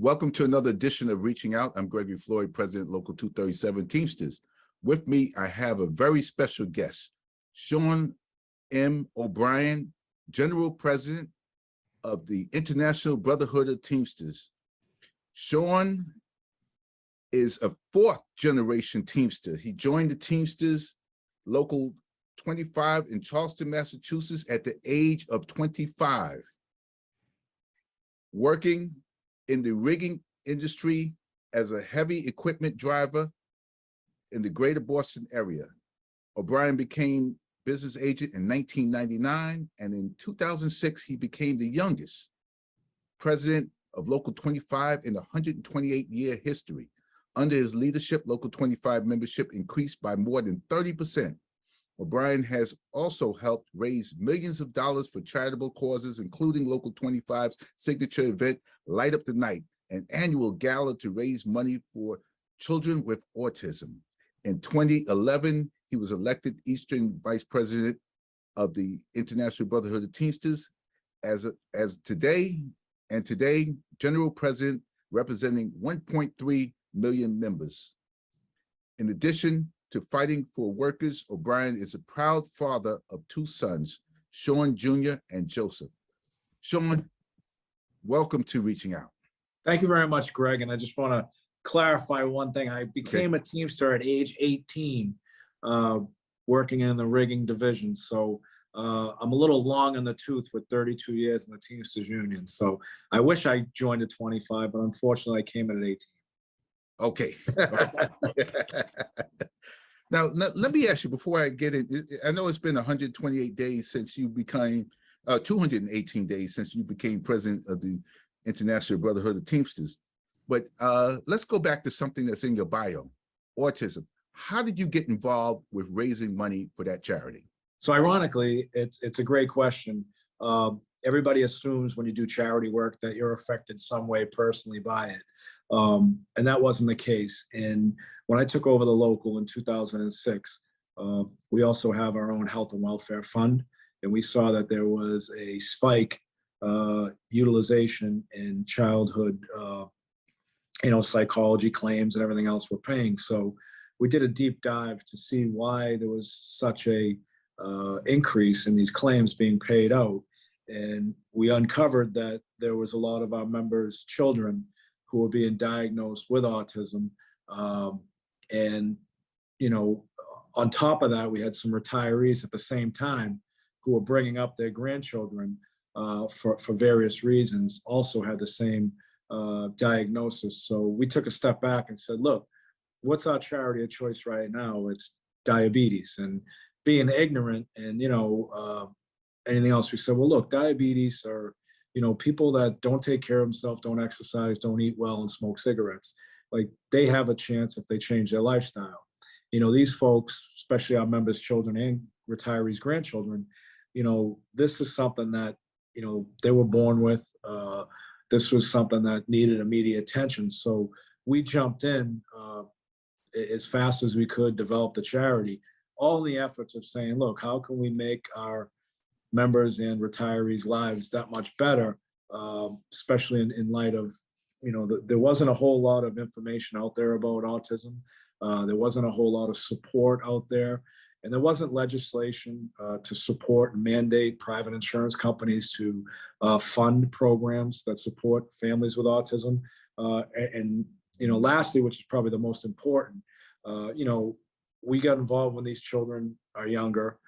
Welcome to another edition of Reaching Out. I'm Gregory Floyd, President, Local 237 Teamsters. With me, I have a very special guest, Sean M. O'Brien, General President of the International Brotherhood of Teamsters. Sean is a fourth generation Teamster. He joined the Teamsters Local 25 in Charleston, Massachusetts at the age of 25, working in the rigging industry as a heavy equipment driver in the greater Boston area. O'Brien became business agent in 1999, and in 2006, he became the youngest president of Local 25 in a 128-year history. Under his leadership, Local 25 membership increased by more than 30%. O'Brien has also helped raise millions of dollars for charitable causes, including Local 25's signature event, Light Up the Night, an annual gala to raise money for children with autism. In 2011, he was elected Eastern Vice President of the International Brotherhood of Teamsters as today, General President representing 1.3 million members. In addition to fighting for workers, O'Brien is a proud father of two sons, Sean Jr. and Joseph. Sean, welcome to Reaching Out. Thank you very much, Greg. And I just want to clarify one thing. I became a Teamster at age 18, working in the rigging division. So I'm a little long in the tooth with 32 years in the Teamsters Union. So I wish I joined at 25, but unfortunately I came in at 18. Okay. Now, let me ask you before I get in, I know it's been 128 days since you became, 218 days since you became president of the International Brotherhood of Teamsters. But let's go back to something that's in your bio, autism. How did you get involved with raising money for that charity? So ironically, it's a great question. Everybody assumes when you do charity work that you're affected some way personally by it. And that wasn't the case. And when I took over the local in 2006, we also have our own health and welfare fund. And we saw that there was a spike utilization in childhood, psychology claims and everything else we're paying. So we did a deep dive to see why there was such a increase in these claims being paid out. And we uncovered that there was a lot of our members' children who were being diagnosed with autism. On top of that, we had some retirees at the same time who were bringing up their grandchildren for various reasons, also had the same diagnosis. So we took a step back and said, look, what's our charity of choice right now? It's diabetes. And being ignorant and, anything else, we said, well, look, diabetes are, people that don't take care of themselves, don't exercise, don't eat well, and smoke cigarettes. Like, they have a chance if they change their lifestyle. These folks, especially our members' children and retirees' grandchildren, this is something that, they were born with. This was something that needed immediate attention. So we jumped in as fast as we could, develop the charity, all in the efforts of saying, look, how can we make our members and retirees' lives that much better, especially in light of, there wasn't a whole lot of information out there about autism. There wasn't a whole lot of support out there. And there wasn't legislation to support and mandate private insurance companies to fund programs that support families with autism. Lastly, which is probably the most important, we got involved when these children are younger,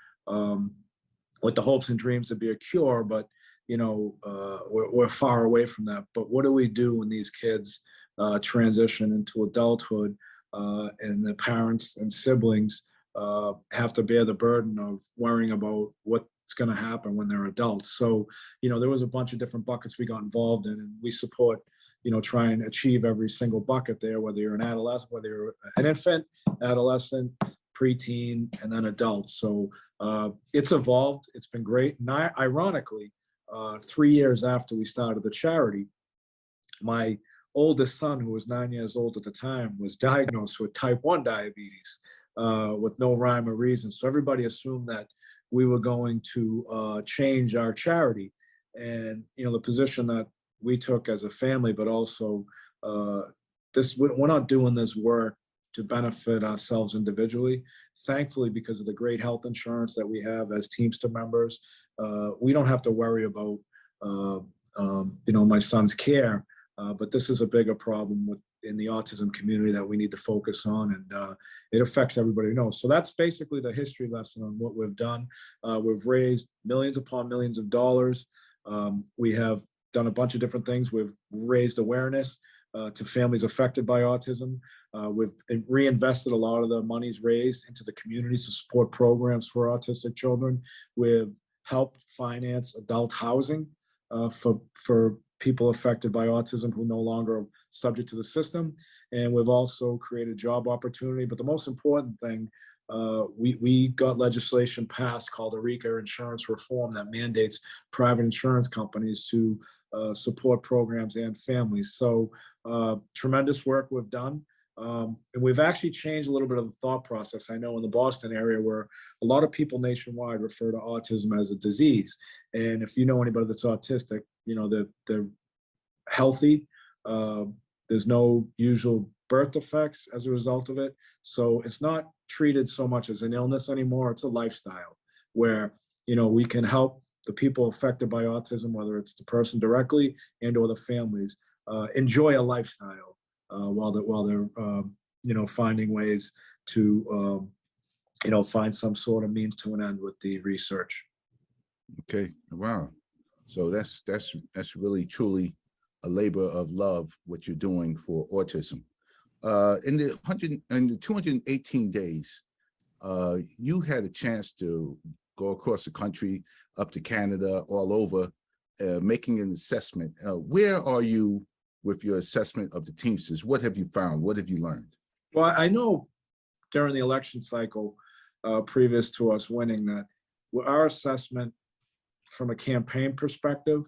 with the hopes and dreams to be a cure, but we're far away from that. But what do we do when these kids transition into adulthood and the parents and siblings have to bear the burden of worrying about what's going to happen when they're adults? So, there was a bunch of different buckets we got involved in, and we support, try and achieve every single bucket there, whether you're an adolescent, whether you're an infant, adolescent, preteen, and then adult. So it's evolved. It's been great. And ironically, 3 years after we started the charity, my oldest son, who was 9 years old at the time, was diagnosed with type 1 diabetes with no rhyme or reason. So everybody assumed that we were going to change our charity. And, the position that we took as a family, but also we're not doing this work to benefit ourselves individually. Thankfully, because of the great health insurance that we have as Teamster members, we don't have to worry about my son's care. But this is a bigger problem in the autism community that we need to focus on, and it affects everybody who knows. So that's basically the history lesson on what we've done. We've raised millions upon millions of dollars. We have done a bunch of different things. We've raised awareness to families affected by autism. We've reinvested a lot of the monies raised into the communities to support programs for autistic children. We've helped finance adult housing for people affected by autism who no longer are subject to the system. And we've also created job opportunity. But the most important thing, we got legislation passed called ERICA insurance reform that mandates private insurance companies to support programs and families. So tremendous work we've done. And we've actually changed a little bit of the thought process. I know in the Boston area where a lot of people nationwide refer to autism as a disease. And if you know anybody that's autistic, they're healthy. There's no usual birth defects as a result of it. So it's not treated so much as an illness anymore. It's a lifestyle where, we can help the people affected by autism, whether it's the person directly and or the families, enjoy a lifestyle while they're finding ways to find some sort of means to an end with the research. Okay, wow. So that's really truly a labor of love, what you're doing for autism. In the 218 days, you had a chance to go across the country, up to Canada, all over, making an assessment. Where are you with your assessment of the Teamsters? What have you found? What have you learned? Well, I know during the election cycle, previous to us winning, that our assessment from a campaign perspective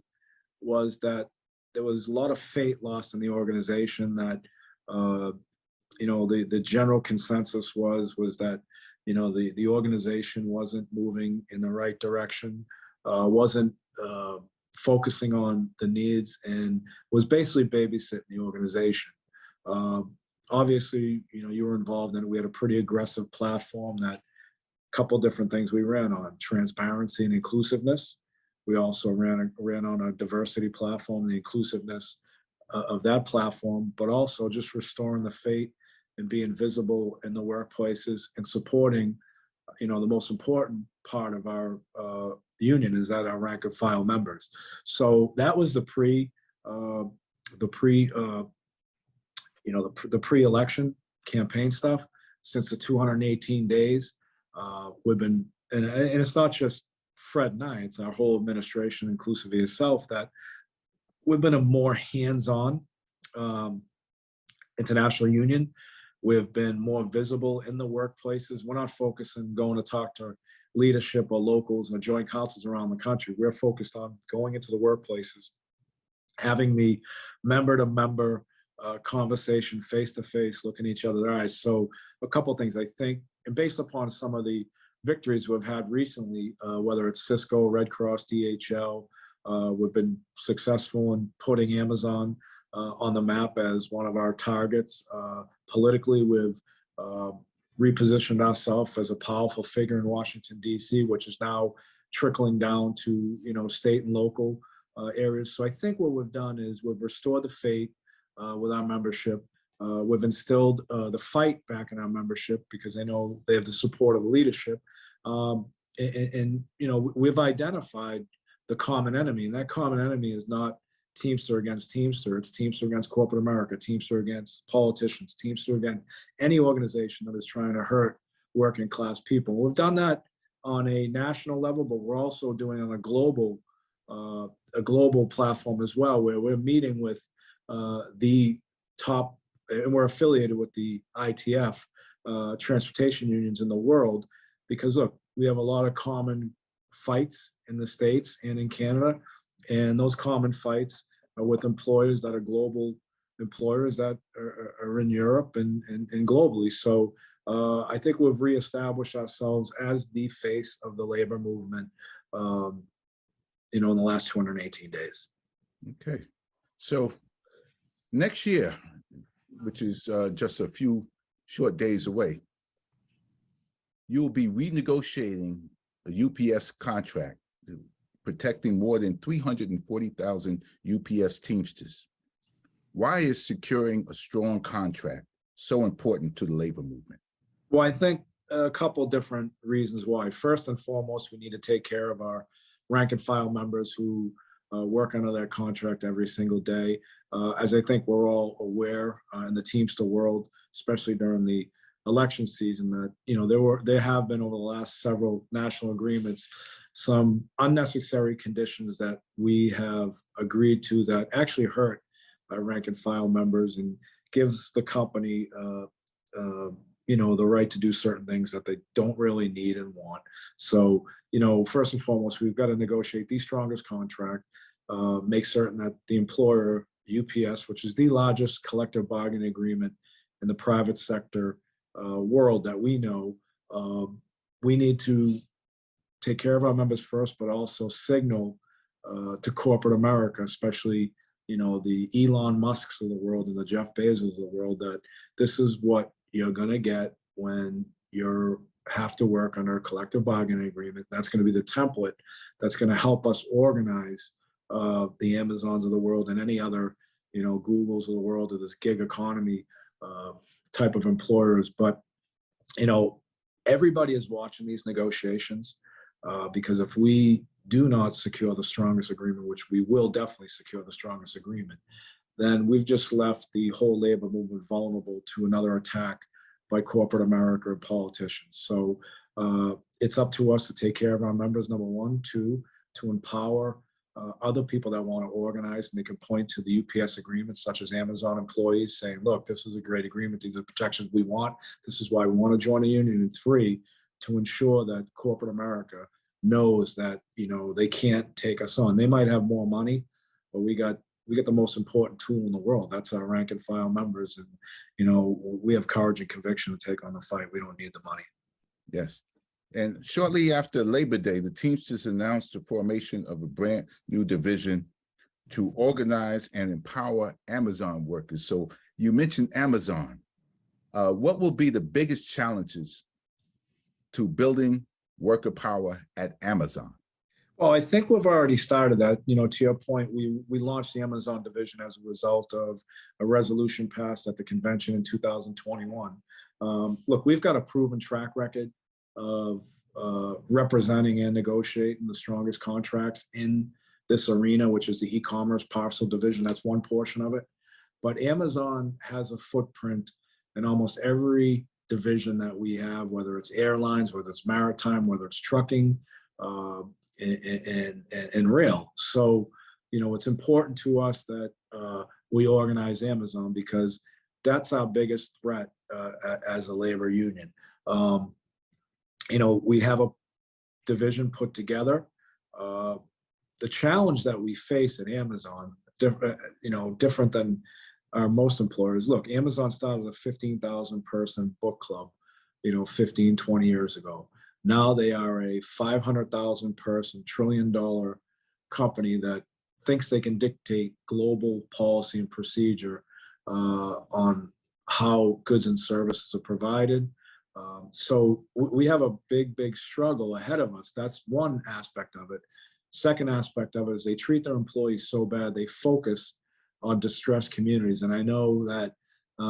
was that there was a lot of faith lost in the organization, that the general consensus was that the organization wasn't moving in the right direction, wasn't focusing on the needs, and was basically babysitting the organization. Obviously, you were involved in it. We had a pretty aggressive platform, that couple different things we ran on: transparency and inclusiveness. We also ran on a diversity platform, the inclusiveness of that platform, but also just restoring the faith and being visible in the workplaces and supporting, the most important part of our union is that our rank and file members. So that was the pre-election campaign stuff. Since the 218 days, we've been, and it's not just Fred and I, it's our whole administration, inclusive of yourself, that we've been a more hands-on international union. We've been more visible in the workplaces. We're not focusing going to talk to leadership or locals or joint councils around the country. We're focused on going into the workplaces, having the member-to-member conversation, face-to-face, looking each other in the eyes. So a couple of things, I think, and based upon some of the victories we've had recently, whether it's Cisco, Red Cross, DHL, we've been successful in putting Amazon on the map as one of our targets. Politically, we've repositioned ourselves as a powerful figure in Washington, D.C., which is now trickling down to state and local areas. So I think what we've done is we've restored the faith with our membership. We've instilled the fight back in our membership, because they know they have the support of the leadership. We've identified the common enemy, and that common enemy is not Teamster against Teamster. It's Teamster against corporate America, Teamster against politicians, Teamster against any organization that is trying to hurt working class people. We've done that on a national level, but we're also doing it on a global platform as well, where we're meeting with the top, and we're affiliated with the ITF transportation unions in the world, because look, we have a lot of common fights in the States and in Canada, and those common fights are with employers that are global employers that are in Europe and globally. So I think we've reestablished ourselves as the face of the labor movement, in the last 218 days. Okay, so Next year, which is just a few short days away, you'll be renegotiating a UPS contract protecting more than 340,000 UPS Teamsters. Why is securing a strong contract so important to the labor movement? Well, I think a couple different reasons why. First and foremost, we need to take care of our rank and file members who work under that contract every single day. As I think we're all aware in the Teamster world, especially during the election season, that there have been over the last several national agreements some unnecessary conditions that we have agreed to that actually hurt our rank and file members and gives the company the right to do certain things that they don't really need and want. So, first and foremost, we've got to negotiate the strongest contract, make certain that the employer, UPS, which is the largest collective bargaining agreement in the private sector world that we know, we need to take care of our members first, but also signal to corporate America, especially the Elon Musks of the world and the Jeff Bezos of the world, that this is what you're going to get when you have to work under a collective bargaining agreement. That's going to be the template that's going to help us organize the Amazons of the world and any other, Googles of the world, or this gig economy type of employers. But, everybody is watching these negotiations because if we do not secure the strongest agreement, which we will definitely secure the strongest agreement, then we've just left the whole labor movement vulnerable to another attack by corporate America and politicians. So it's up to us to take care of our members, number one. Two, to empower other people that want to organize, and they can point to the UPS agreements, such as Amazon employees, saying, look, this is a great agreement. These are protections we want. This is why we want to join a union. And three, to ensure that corporate America knows that, they can't take us on. They might have more money, but we got the most important tool in the world. That's our rank and file members. And, we have courage and conviction to take on the fight. We don't need the money. Yes. And shortly after Labor Day, the Teamsters announced the formation of a brand new division to organize and empower Amazon workers. So you mentioned Amazon. What will be the biggest challenges to building worker power at Amazon? Well, I think we've already started that. To your point, we launched the Amazon division as a result of a resolution passed at the convention in 2021. Look, we've got a proven track record of representing and negotiating the strongest contracts in this arena, which is the e-commerce parcel division. That's one portion of it. But Amazon has a footprint in almost every division that we have, whether it's airlines, whether it's maritime, whether it's trucking, and rail. So, it's important to us that we organize Amazon because that's our biggest threat as a labor union. We have a division put together. The challenge that we face at Amazon, different than our most employers. Look, Amazon started with a 15,000 person book club, 15, 20 years ago. Now they are a 500,000 person, $1 trillion company that thinks they can dictate global policy and procedure on how goods and services are provided. So we have a big struggle ahead of us. That's one aspect of it. Second aspect of it is they treat their employees so bad, they focus on distressed communities. And I know that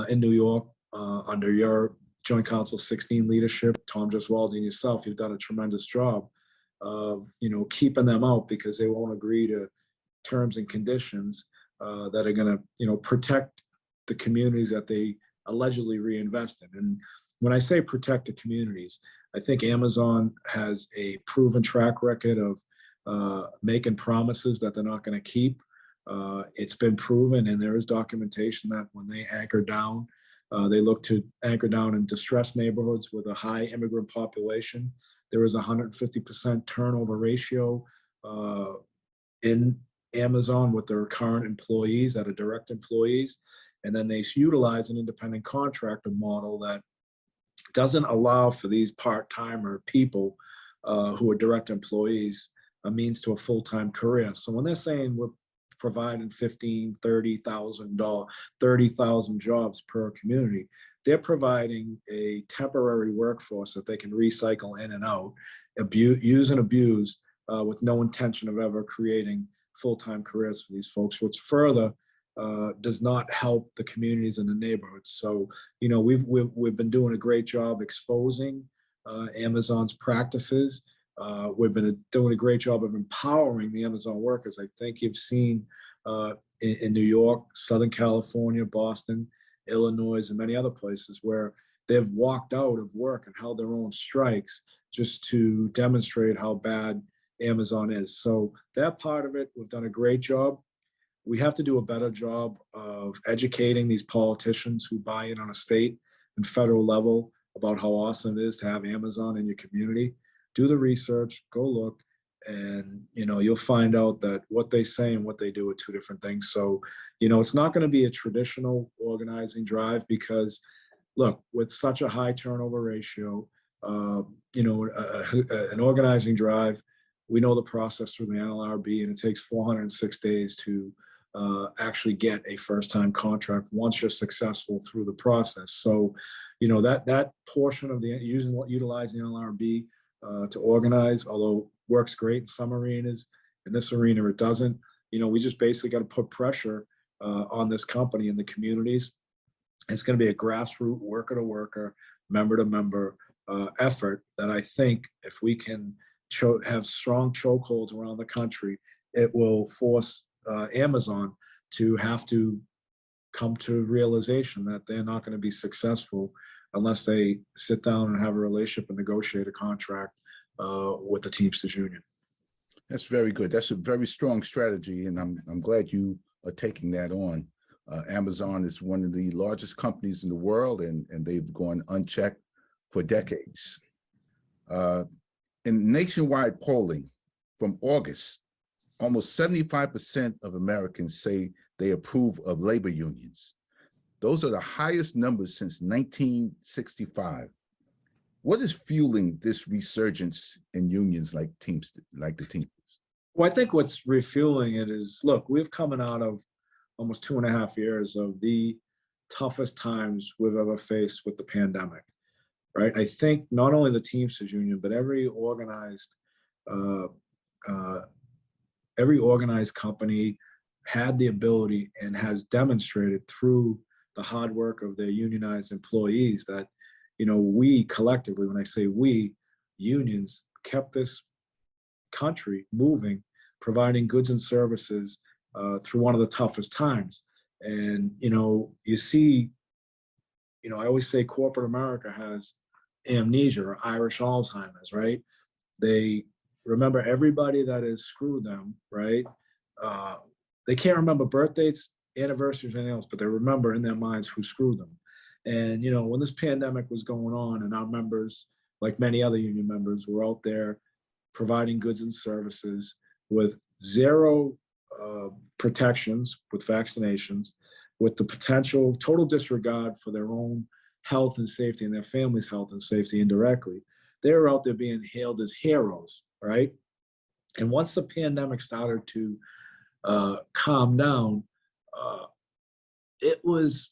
in New York, under your Joint Council 16 leadership, Tom Jeswaldi and yourself, you've done a tremendous job of, keeping them out because they won't agree to terms and conditions that are going to, protect the communities that they allegedly reinvest in. And when I say protect the communities, I think Amazon has a proven track record of making promises that they're not going to keep. It's been proven, and there is documentation that when they anchor down, they look to anchor down in distressed neighborhoods with a high immigrant population. There is a 150% turnover ratio in Amazon with their current employees that are direct employees. And then they utilize an independent contractor model that doesn't allow for these part-timer people who are direct employees a means to a full-time career. So when they're saying we're providing 15, 30,000 jobs per community. They're providing a temporary workforce that they can recycle in and out, use and abuse with no intention of ever creating full-time careers for these folks, which further does not help the communities and the neighborhoods. So, you know, we've been doing a great job exposing Amazon's practices. We've been doing a great job of empowering the Amazon workers. I think you've seen in New York, Southern California, Boston, Illinois, and many other places where they've walked out of work and held their own strikes just to demonstrate how bad Amazon is. So that part of it, we've done a great job. We have to do a better job of educating these politicians who buy in on a state and federal level about how awesome it is to have Amazon in your community. Do the research, go look, and you know, you'll find out that what they say and what they do are two different things. So, you know, it's not going to be a traditional organizing drive because, look, with such a high turnover ratio, you know, an organizing drive, we know the process through the NLRB, and it takes 406 days to actually get a first-time contract once you're successful through the process. So, you know, that portion of the utilizing NLRB to organize, although works great in some arenas, in this arena it doesn't. You know, we just basically got to put pressure on this company and the communities. It's going to be a grassroots, worker to worker, member to member effort that I think if we can have strong chokeholds around the country, it will force Amazon to have to come to realization that they're not going to be successful unless they sit down and have a relationship and negotiate a contract with the Teamsters union. That's very good. That's a very strong strategy, and I'm glad you are taking that on. Amazon is one of the largest companies in the world, and they've gone unchecked for decades. In nationwide polling from August, almost 75% of Americans say they approve of labor unions. Those are the highest numbers since 1965. What is fueling this resurgence in unions like the Teamsters? Well, I think what's refueling it is, look, we've coming out of almost 2.5 years of the toughest times we've ever faced with the pandemic, right? I think not only the Teamsters union, but every organized company had the ability and has demonstrated through the hard work of their unionized employees that, you know, we collectively, when I say we, unions, kept this country moving, providing goods and services through one of the toughest times. And, you know, you see, you know, I always say corporate America has amnesia or Irish Alzheimer's, right? They remember everybody that has screwed them, right? They can't remember birthdays, anniversaries, anything else, but they remember in their minds who screwed them. And, you know, when this pandemic was going on and our members, like many other union members, were out there providing goods and services with zero protections, with vaccinations, with the potential total disregard for their own health and safety and their family's health and safety indirectly, they were out there being hailed as heroes, right? And once the pandemic started to calm down, it was,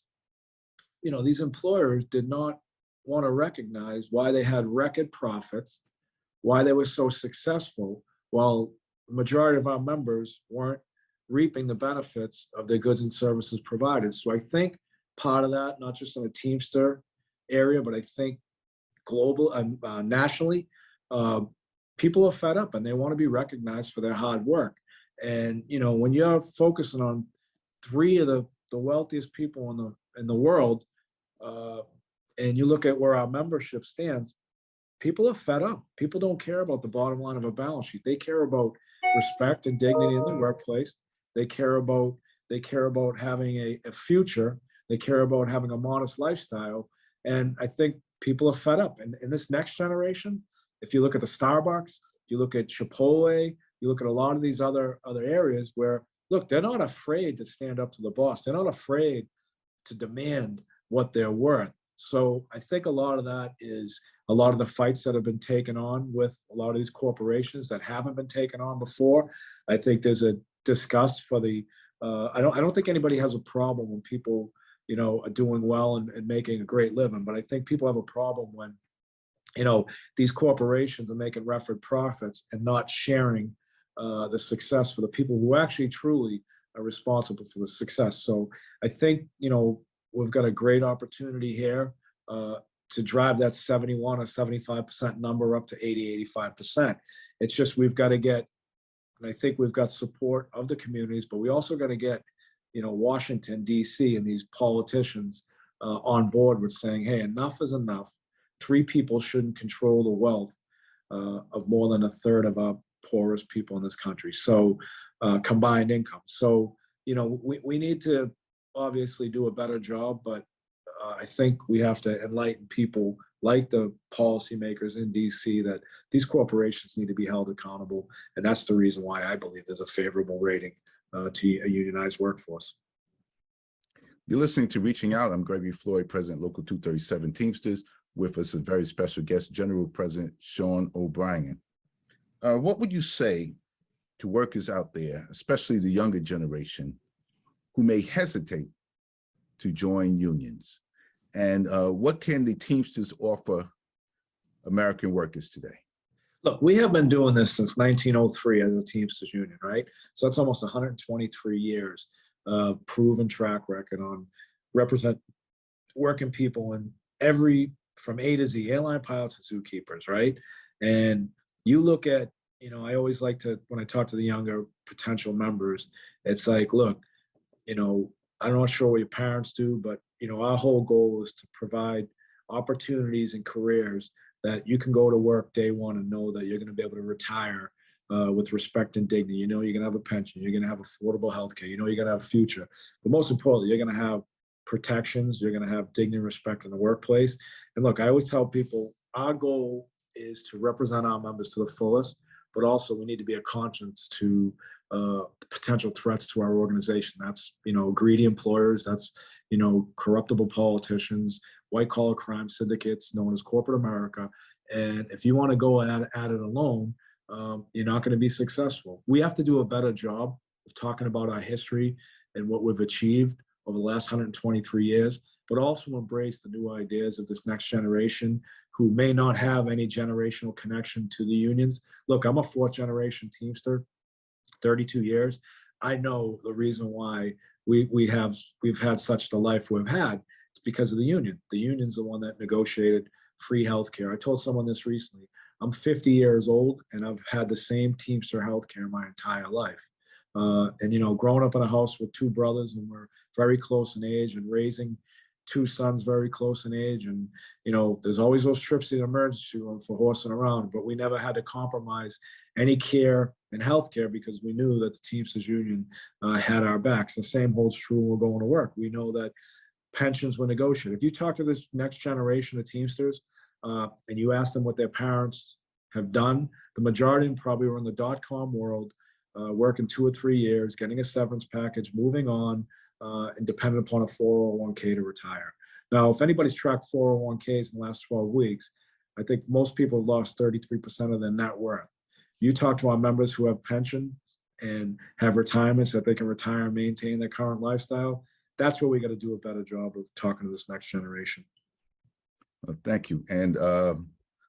you know, these employers did not want to recognize why they had record profits, why they were so successful, while the majority of our members weren't reaping the benefits of their goods and services provided. So I think part of that, not just in the Teamster area, but I think global and nationally, people are fed up and they want to be recognized for their hard work. And, you know, when you're focusing on three of the wealthiest people in the world, and you look at where our membership stands, people are fed up. People don't care about the bottom line of a balance sheet. They care about respect and dignity in the workplace. They care about having a future. They care about having a modest lifestyle. And I think people are fed up. And in this next generation, if you look at the Starbucks, if you look at Chipotle, you look at a lot of these other areas where, look, they're not afraid to stand up to the boss. They're not afraid to demand what they're worth. So I think a lot of that is a lot of the fights that have been taken on with a lot of these corporations that haven't been taken on before. I think there's a disgust for the I don't think anybody has a problem when people, you know, are doing well and making a great living. But I think people have a problem when, you know, these corporations are making record profits and not sharing the success for the people who actually truly are responsible for the success. So I think, you know, we've got a great opportunity here to drive that 71 or 75% number up to 80, 85%. It's just we've got to get, and I think we've got support of the communities, but we also got to get, you know, Washington, D.C. and these politicians on board with saying, hey, enough is enough. 3 people shouldn't control the wealth of more than a third of our poorest people in this country. So combined income. So, you know, we need to obviously do a better job, but I think we have to enlighten people like the policymakers in DC that these corporations need to be held accountable. And that's the reason why I believe there's a favorable rating to a unionized workforce. You're listening to Reaching Out. I'm Gregory Floyd, President, Local 237 Teamsters. With us, a very special guest, General President Sean O'Brien. What would you say to workers out there, especially the younger generation, who may hesitate to join unions? And what can the Teamsters offer American workers today? Look, we have been doing this since 1903 as a Teamsters union, right? So that's almost 123 years of proven track record on working people in every, from A to Z, airline pilots to zookeepers, right? And you look at, you know, I always like to, when I talk to the younger potential members, it's like, look, you know, I'm not sure what your parents do, but, you know, our whole goal is to provide opportunities and careers that you can go to work day one and know that you're going to be able to retire with respect and dignity. You know, you're going to have a pension, you're going to have affordable healthcare, you know, you're going to have a future. But most importantly, you're going to have protections, you're going to have dignity and respect in the workplace. And look, I always tell people our goal is to represent our members to the fullest, but also we need to be a conscience to potential threats to our organization. That's, you know, greedy employers, that's, you know, corruptible politicians, white collar crime syndicates known as corporate America. And if you want to go at it alone, you're not going to be successful. We have to do a better job of talking about our history and what we've achieved over the last 123 years, but also embrace the new ideas of this next generation who may not have any generational connection to the unions. Look, I'm a 4th generation Teamster, 32 years. I know the reason why we've had such the life we've had. It's because of the union. The union's the one that negotiated free healthcare. I told someone this recently. I'm 50 years old and I've had the same Teamster healthcare my entire life. And, you know, growing up in a house with 2 brothers and we're very close in age and raising 2 sons very close in age. And, you know, there's always those trips to the emergency room for horsing around, but we never had to compromise any care and healthcare because we knew that the Teamsters Union had our backs. The same holds true when we're going to work. We know that pensions were negotiated. If you talk to this next generation of Teamsters and you ask them what their parents have done, the majority of them probably were in the .com world, working 2 or 3 years, getting a severance package, moving on, and dependent upon a 401k to retire. Now, if anybody's tracked 401ks in the last 12 weeks, I think most people have lost 33% of their net worth. You talk to our members who have pension and have retirements that they can retire and maintain their current lifestyle. That's where we got to do a better job of talking to this next generation. Well, thank you. And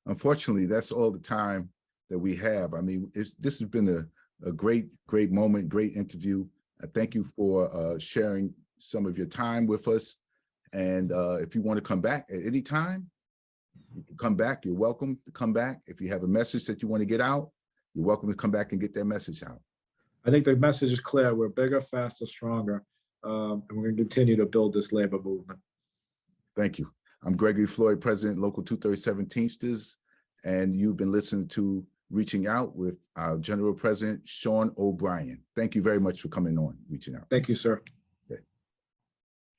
unfortunately, that's all the time that we have. I mean, this has been a great moment, great interview. I thank you for sharing some of your time with us. And if you want to come back at any time, you can come back. You're welcome to come back. If you have a message that you want to get out, you're welcome to come back and get that message out. I think the message is clear. We're bigger, faster, stronger, and we're going to continue to build this labor movement. Thank you. I'm Gregory Floyd, President, Local 237 Teamsters, and you've been listening to Reaching Out with our General President, Sean O'Brien. Thank you very much for coming on Reaching Out. Thank you, sir.